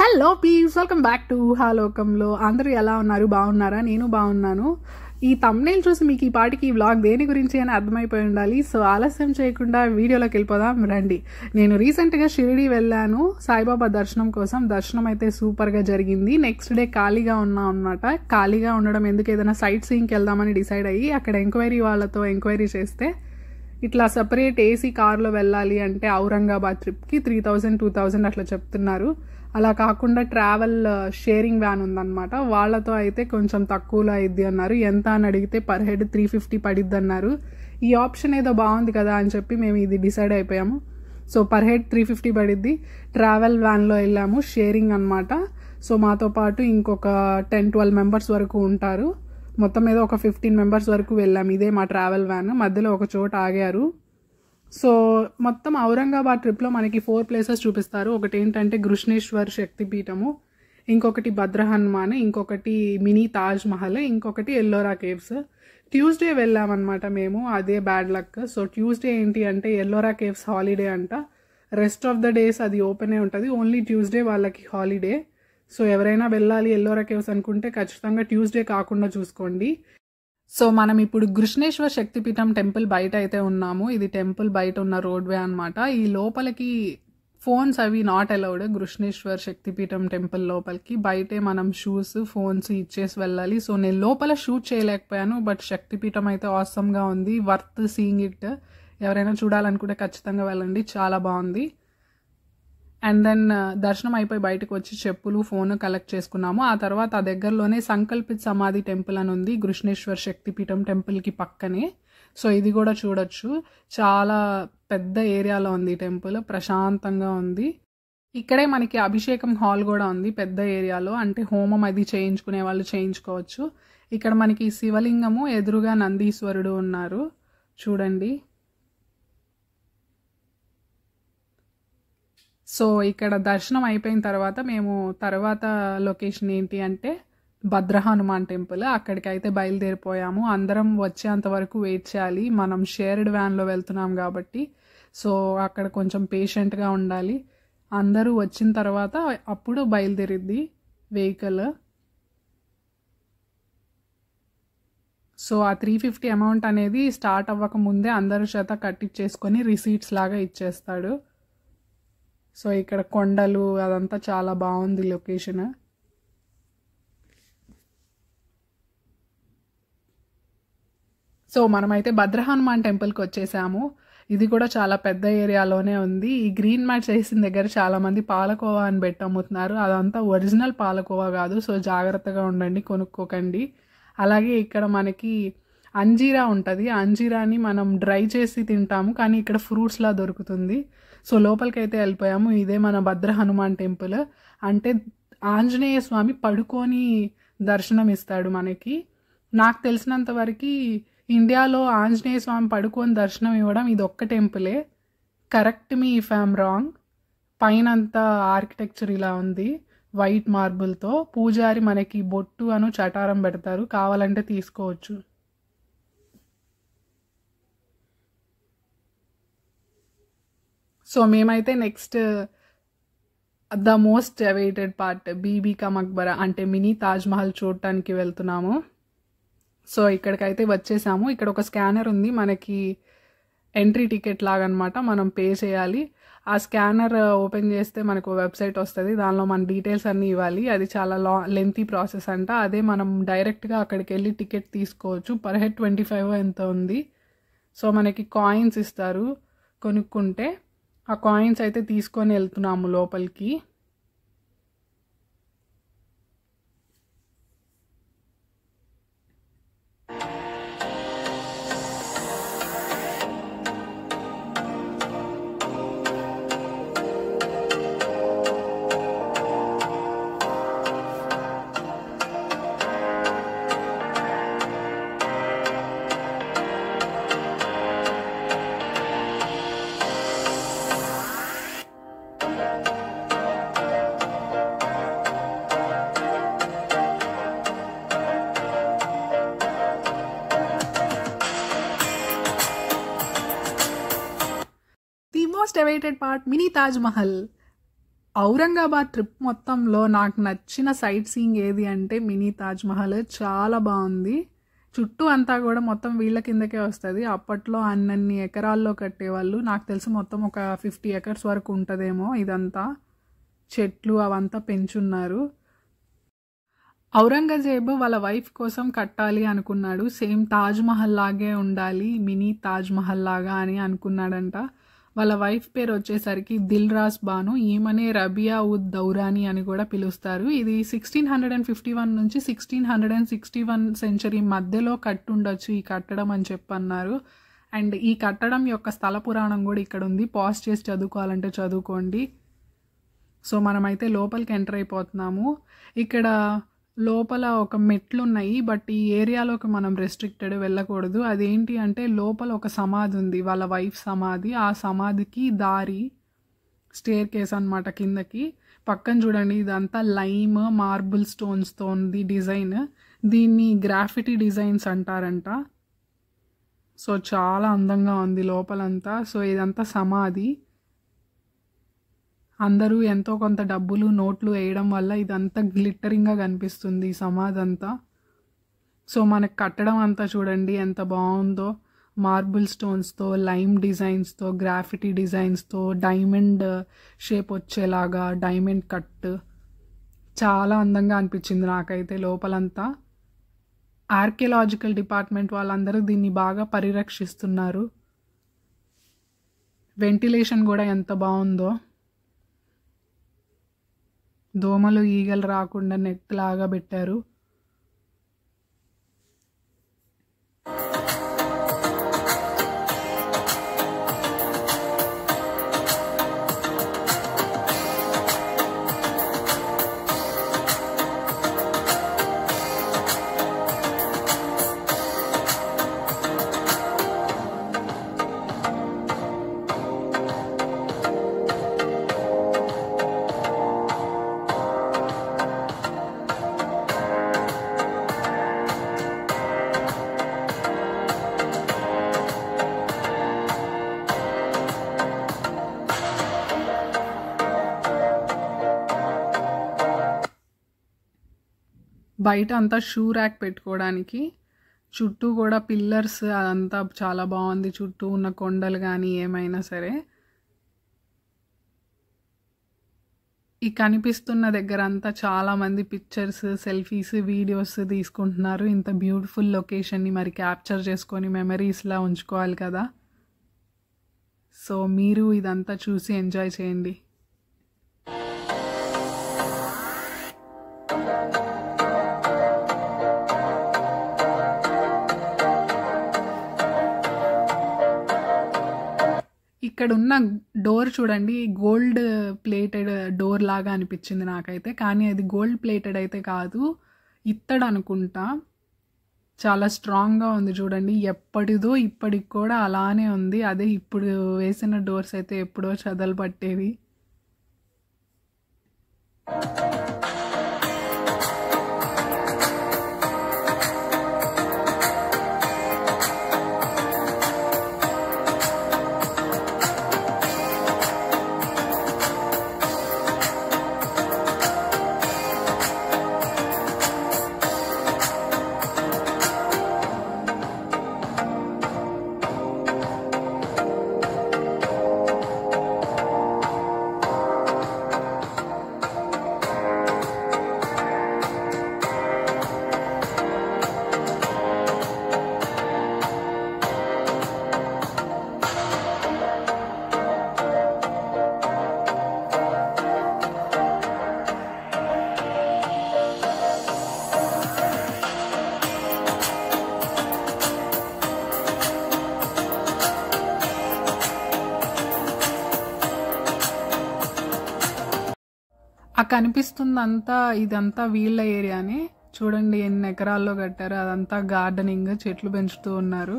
Hello peace, welcome back to హాలోకంలో. అందరూ ఎలా ఉన్నారు? బాగున్నారా? నేను బాగున్నాను. ఈ థంబ్నెయిల్ చూసి మీకు ఈ పాటికి ఈ వ్లాగ్ దేని గురించి అని అర్థమైపోయి ఉండాలి. సో ఆలస్యం చేయకుండా వీడియోలోకి వెళ్ళిపోదాం రండి. నేను రీసెంట్గా షిరిడి వెళ్ళాను సాయిబాబా దర్శనం కోసం. దర్శనం అయితే సూపర్గా జరిగింది. నెక్స్ట్ డే ఖాళీగా ఉన్నాం అనమాట. ఖాళీగా ఉండడం ఎందుకు, ఏదైనా సైట్ సీయింగ్కి వెళ్దామని డిసైడ్ అయ్యి అక్కడ ఎంక్వైరీ వాళ్ళతో ఎంక్వైరీ చేస్తే ఇట్లా సపరేట్ ఏసీ కార్లో వెళ్ళాలి అంటే ఔరంగాబాద్ ట్రిప్కి 3000-2000 అట్లా చెప్తున్నారు. అలా కాకుండా ట్రావెల్ షేరింగ్ వ్యాన్ ఉందన్నమాట, వాళ్ళతో అయితే కొంచెం తక్కువలో అయిద్ది అన్నారు. ఎంత అని అడిగితే పర్ హెడ్ 350 పడిద్ది అన్నారు. ఈ ఆప్షన్ ఏదో బాగుంది కదా అని చెప్పి మేము ఇది డిసైడ్ అయిపోయాము. So per head 350 పడిద్ది. ట్రావెల్ వ్యాన్లో వెళ్ళాము, షేరింగ్ అనమాట. సో మాతో పాటు ఇంకొక 10-12 మెంబర్స్ వరకు ఉంటారు. మొత్తం మీద ఒక 15 మెంబర్స్ వరకు వెళ్ళాము. ఇదే మా ట్రావెల్ వ్యాన్. మధ్యలో ఒక చోట ఆగారు. సో మొత్తం ఔరంగాబాద్ ట్రిప్లో మనకి 4 ప్లేసెస్ చూపిస్తారు. ఒకటి ఏంటంటే కృష్ణేశ్వర్ శక్తిపీఠము, ఇంకొకటి భద్ర హనుమాన్, ఇంకొకటి మినీ తాజ్ మహల్, ఇంకొకటి ఎల్లోరా కేవ్స్. ట్యూస్డే వెళ్ళామన్నమాట మేము. అదే బ్యాడ్ లక్. సో ట్యూస్డే ఏంటి అంటే ఎల్లోరా కేవ్స్ హాలిడే అంట. రెస్ట్ ఆఫ్ ద డేస్ అది ఓపెనే ఉంటుంది. ఓన్లీ ట్యూస్డే వాళ్ళకి హాలిడే. సో ఎవరైనా వెళ్ళాలి ఎల్లోరా కేవ్స్ అనుకుంటే ఖచ్చితంగా ట్యూస్డే కాకుండా చూసుకోండి. సో మనం ఇప్పుడు కృష్ణేశ్వర్ శక్తిపీఠం టెంపుల్ బయట అయితే ఉన్నాము. ఇది టెంపుల్ బయట ఉన్న రోడ్వే అనమాట. ఈ లోపలికి ఫోన్స్ అవి నాట్ అలౌడ్. కృష్ణేశ్వర్ శక్తిపీఠం టెంపుల్ లోపలికి బయటే మనం షూస్, ఫోన్స్ ఇచ్చేసి వెళ్ళాలి. సో నేను లోపల షూట్ చేయలేకపోయాను. బట్ శక్తిపీఠం అయితే ఆసమ్గా ఉంది. Worth seeing it. ఎవరైనా చూడాలనుకుంటే ఖచ్చితంగా వెళ్ళండి, చాలా బాగుంది. అండ్ దెన్ దర్శనం అయిపోయి బయటకు వచ్చి చెప్పులు, ఫోన్ కలెక్ట్ చేసుకున్నాము. ఆ తర్వాత ఆ దగ్గరలోనే సంకల్పిత్ సమాధి టెంపుల్ అని ఉంది కృష్ణేశ్వర్ శక్తిపీఠం టెంపుల్కి పక్కనే. సో ఇది కూడా చూడొచ్చు. చాలా పెద్ద ఏరియాలో ఉంది ఈ టెంపుల్, ప్రశాంతంగా ఉంది. ఇక్కడే మనకి అభిషేకం హాల్ కూడా ఉంది పెద్ద ఏరియాలో. అంటే హోమం అది చేయించుకునే వాళ్ళు చేయించుకోవచ్చు. ఇక్కడ మనకి శివలింగము, ఎదురుగా నందీశ్వరుడు ఉన్నారు చూడండి. సో ఇక్కడ దర్శనం అయిపోయిన తర్వాత మేము తర్వాత లొకేషన్ ఏంటి అంటే భద్ర హనుమాన్ టెంపుల్. అక్కడికి అయితే బయలుదేరిపోయాము. అందరం వచ్చేంత వరకు వెయిట్ చేయాలి. మనం షేర్డ్ వ్యాన్లో వెళ్తున్నాం కాబట్టి సో అక్కడ కొంచెం పేషెంట్గా ఉండాలి. అందరూ వచ్చిన తర్వాత అప్పుడు బయలుదేరిద్ది వెహికల్. సో ఆ 350 అమౌంట్ అనేది స్టార్ట్ అవ్వక ముందే అందరి చేత కట్టించేసుకొని రిసీట్స్ లాగా ఇచ్చేస్తాడు. సో ఇక్కడ కొండలు అదంతా చాలా బాగుంది లొకేషన్. సో మనమైతే భద్ర హనుమాన్ టెంపుల్కి వచ్చేసాము. ఇది కూడా చాలా పెద్ద ఏరియాలోనే ఉంది. ఈ గ్రీన్ మ్యాట్ చేసిన దగ్గర చాలామంది పాలకోవా అని పెట్టి అమ్ముతున్నారు. అదంతా ఒరిజినల్ పాలకోవా కాదు. సో జాగ్రత్తగా ఉండండి, కొనుక్కోకండి. అలాగే ఇక్కడ మనకి అంజీరా ఉంటుంది. అంజీరాని మనం డ్రై చేసి తింటాము, కానీ ఇక్కడ ఫ్రూట్స్లా దొరుకుతుంది. సో లోపలికైతే వెళ్ళిపోయాము. ఇదే మన భద్ర హనుమాన్ టెంపుల్. అంటే ఆంజనేయ స్వామి పడుకొని దర్శనం ఇస్తాడు మనకి. నాకు తెలిసినంత వరకు ఇండియాలో ఆంజనేయ స్వామి పడుకొని దర్శనం ఇవ్వడం ఇది ఒక్క టెంపులే. Correct me if I'm wrong. పైన అంతా ఆర్కిటెక్చర్ ఇలా ఉంది వైట్ మార్బుల్తో. పూజారి మనకి బొట్టు అను చటారం పెడతారు, కావాలంటే తీసుకోవచ్చు. సో మేమైతే next the most awaited part Bibi ka Maqbara అంటే మినీ తాజ్ మహల్ చూడటానికి వెళ్తున్నాము. సో ఇక్కడికైతే వచ్చేసాము. ఇక్కడ ఒక స్కానర్ ఉంది, మనకి ఎంట్రీ టికెట్ లాగా అనమాట. మనం పే చేయాలి. ఆ స్కానర్ ఓపెన్ చేస్తే మనకు వెబ్సైట్ వస్తుంది. దానిలో మన డీటెయిల్స్ అన్నీ ఇవ్వాలి. అది చాలా లెంతీ ప్రాసెస్ అంట. అదే మనం డైరెక్ట్గా అక్కడికి వెళ్ళి టికెట్ తీసుకోవచ్చు. పర్ హెడ్ 25 ఎంత ఉంది. సో మనకి కాయిన్స్ ఇస్తారు కొనుక్కుంటే. ఆ కాయిన్స్ అయితే తీసుకొని వెళ్తున్నాము లోపలికి. Most awaited part mini Taj Mahal. Aurangabad trip మొత్తంలో నాకు నచ్చిన సైట్ సీయింగ్ ఏది అంటే మినీ తాజ్మహల్. చాలా బాగుంది. చుట్టూ అంతా కూడా మొత్తం వీళ్ళ కిందకే వస్తుంది. అప్పట్లో అన్నన్ని ఎకరాల్లో కట్టేవాళ్ళు. నాకు తెలిసి మొత్తం ఒక 50 acres వరకు ఉంటుందేమో. ఇదంతా చెట్లు అవంతా పెంచున్నారు. ఔరంగజేబు వాళ్ళ వైఫ్ కోసం కట్టాలి అనుకున్నాడు. సేమ్ తాజ్మహల్ లాగే ఉండాలి, మినీ తాజ్మహల్ లాగా అని అనుకున్నాడంట. వాళ్ళ వైఫ్ పేరు వచ్చేసరికి దిల్ రాస్ బాను. ఈమెనే రబియా ఉద్ దౌరాని అని కూడా పిలుస్తారు. ఇది 1651 నుంచి 1661 సెంచరీ మధ్యలో కట్టుండొచ్చు ఈ కట్టడం అని చెప్పన్నారు. అండ్ ఈ కట్టడం యొక్క స్థల పురాణం కూడా ఇక్కడ ఉంది. పాజ్ చేసి చదువుకోవాలంటే చదువుకోండి. సో మనమైతే లోపలికి ఎంటర్ అయిపోతున్నాము. ఇక్కడ లోపల ఒక మెట్లు ఉన్నాయి, బట్ ఈ ఏరియాలోకి మనం రెస్ట్రిక్టెడ్ వెళ్ళకూడదు. అదేంటి అంటే లోపల ఒక సమాధి ఉంది, వాళ్ళ వైఫ్ సమాధి. ఆ సమాధికి దారి స్టేర్ కేస్ అనమాట కిందకి. పక్కన చూడండి, ఇదంతా లైమ్ మార్బుల్ స్టోన్స్తో ఉంది డిజైన్. దీన్ని గ్రాఫిటీ డిజైన్స్ అంటారంట. సో చాలా అందంగా ఉంది లోపలంతా. సో ఇదంతా సమాధి. అందరూ ఎంతో కొంత డబ్బులు నోట్లు వేయడం వల్ల ఇదంతా గ్లిట్టరింగ్గా కనిపిస్తుంది ఈ సమాధి అంతా. సో మనకు కట్టడం అంతా చూడండి ఎంత బాగుందో. మార్బుల్ స్టోన్స్తో, లైమ్ డిజైన్స్తో, గ్రాఫిటీ డిజైన్స్తో, డైమండ్ షేప్ వచ్చేలాగా డైమండ్ కట్. చాలా అందంగా అనిపించింది నాకైతే లోపలంతా. ఆర్కియలాజికల్ డిపార్ట్మెంట్ వాళ్ళందరూ దీన్ని బాగా పరిరక్షిస్తున్నారు. వెంటిలేషన్ కూడా ఎంత బాగుందో. దోమలు ఈగలు రాకుండా నెట్ లాగా పెట్టారు. బయట అంతా షూ ర్యాక్ పెట్టుకోవడానికి, చుట్టూ కూడా పిల్లర్స్, అదంతా చాలా బాగుంది. చుట్టూ ఉన్న కొండలు కానీ ఏమైనా సరే. ఈ కనిపిస్తున్న దగ్గర అంతా చాలామంది పిక్చర్స్, సెల్ఫీస్, వీడియోస్ తీసుకుంటున్నారు. ఇంత బ్యూటిఫుల్ లొకేషన్ని మరి క్యాప్చర్ చేసుకొని మెమరీస్లా ఉంచుకోవాలి కదా. సో మీరు ఇదంతా చూసి ఎంజాయ్ చేయండి. ఇక్కడ ఉన్న డోర్ చూడండి, గోల్డ్ ప్లేటెడ్ డోర్ లాగా అనిపించింది నాకైతే. కానీ అది గోల్డ్ ప్లేటెడ్ అయితే కాదు, ఇత్తడి అనుకుంటా. చాలా స్ట్రాంగ్గా ఉంది చూడండి. ఎప్పటిదో ఇప్పటికి కూడా అలానే ఉంది. అదే ఇప్పుడు వేసిన డోర్స్ అయితే ఎప్పుడో చదలు పట్టేవి. ఆ కనిపిస్తుందంతా ఇదంతా వీళ్ళ ఏరియానే. చూడండి ఎన్ని ఎకరాల్లో కట్టారు. అదంతా గార్డెనింగ్, చెట్లు పెంచుతూ ఉన్నారు.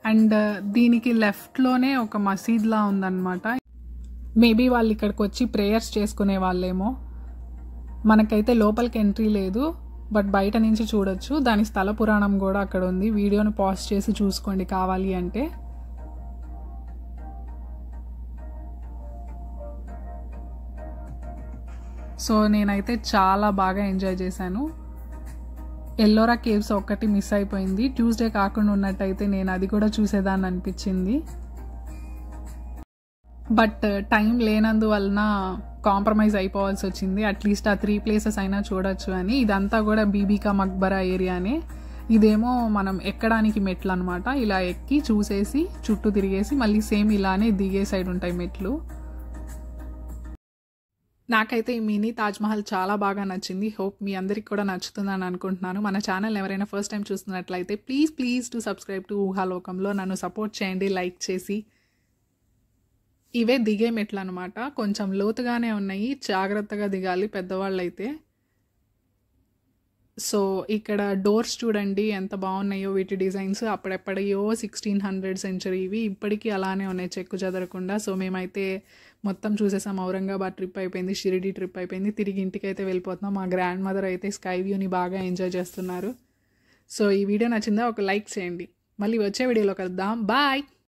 అండ్ దీనికి లెఫ్ట్లోనే ఒక మసీద్లా ఉందన్నమాట. మేబీ వాళ్ళు ఇక్కడికి వచ్చి ప్రేయర్స్ చేసుకునే వాళ్ళేమో. మనకైతే లోపలికి ఎంట్రీ లేదు, బట్ బయట నుంచి చూడొచ్చు. దాని స్థల పురాణం కూడా అక్కడ ఉంది. వీడియోని పాజ్ చేసి చూసుకోండి కావాలి అంటే. సో నేనైతే చాలా బాగా ఎంజాయ్ చేశాను. ఎల్లోరా కేవ్స్ ఒక్కటి మిస్ అయిపోయింది. ట్యూస్డే కాకుండా ఉన్నట్టయితే నేను అది కూడా చూసేదాన్ని అనిపించింది. బట్ టైం లేనందువలన కాంప్రమైజ్ అయిపోవాల్సి వచ్చింది. అట్లీస్ట్ ఆ 3 ప్లేసెస్ అయినా చూడొచ్చు అని. ఇదంతా కూడా బీబీకా మక్బరా ఏరియానే. ఇదేమో మనం ఎక్కడానికి మెట్లు అనమాట. ఇలా ఎక్కి చూసేసి చుట్టూ తిరిగేసి మళ్ళీ సేమ్ ఇలానే దిగే సైడ్ ఉంటాయి మెట్లు. నాకైతే ఈ మినీ తాజ్మహల్ చాలా బాగా నచ్చింది. హోప్ మీ అందరికి కూడా నచ్చుతుందని అనుకుంటున్నాను. మన ఛానల్ ఎవరైనా ఫస్ట్ టైం చూస్తున్నట్లయితే ప్లీజ్ టు సబ్స్క్రైబ్ టు ఊహాలోకంలో. నన్ను సపోర్ట్ చేయండి లైక్ చేసి. ఇవే దిగే మెట్లు అనమాట. కొంచెం లోతుగానే ఉన్నాయి, జాగ్రత్తగా దిగాలి పెద్దవాళ్ళు అయితే. సో ఇక్కడ డోర్స్ చూడండి ఎంత బాగున్నాయో వీటి డిజైన్స్. అప్పుడెప్పటియో 1600 సెంచరీవి, ఇప్పటికీ అలానే ఉన్నాయి చెక్కు చెదరకుండా. సో మేమైతే మొత్తం చూసేసాం. ఔరంగాబాద్ ట్రిప్ అయిపోయింది, షిరిడి ట్రిప్ అయిపోయింది, తిరిగి ఇంటికైతే వెళ్ళిపోతున్నాం. మా గ్రాండ్ మదర్ అయితే స్కై వ్యూని బాగా ఎంజాయ్ చేస్తున్నారు. సో ఈ వీడియో నచ్చిందా ఒక లైక్ చేయండి. మళ్ళీ వచ్చే వీడియోలో కలుద్దాం. బాయ్.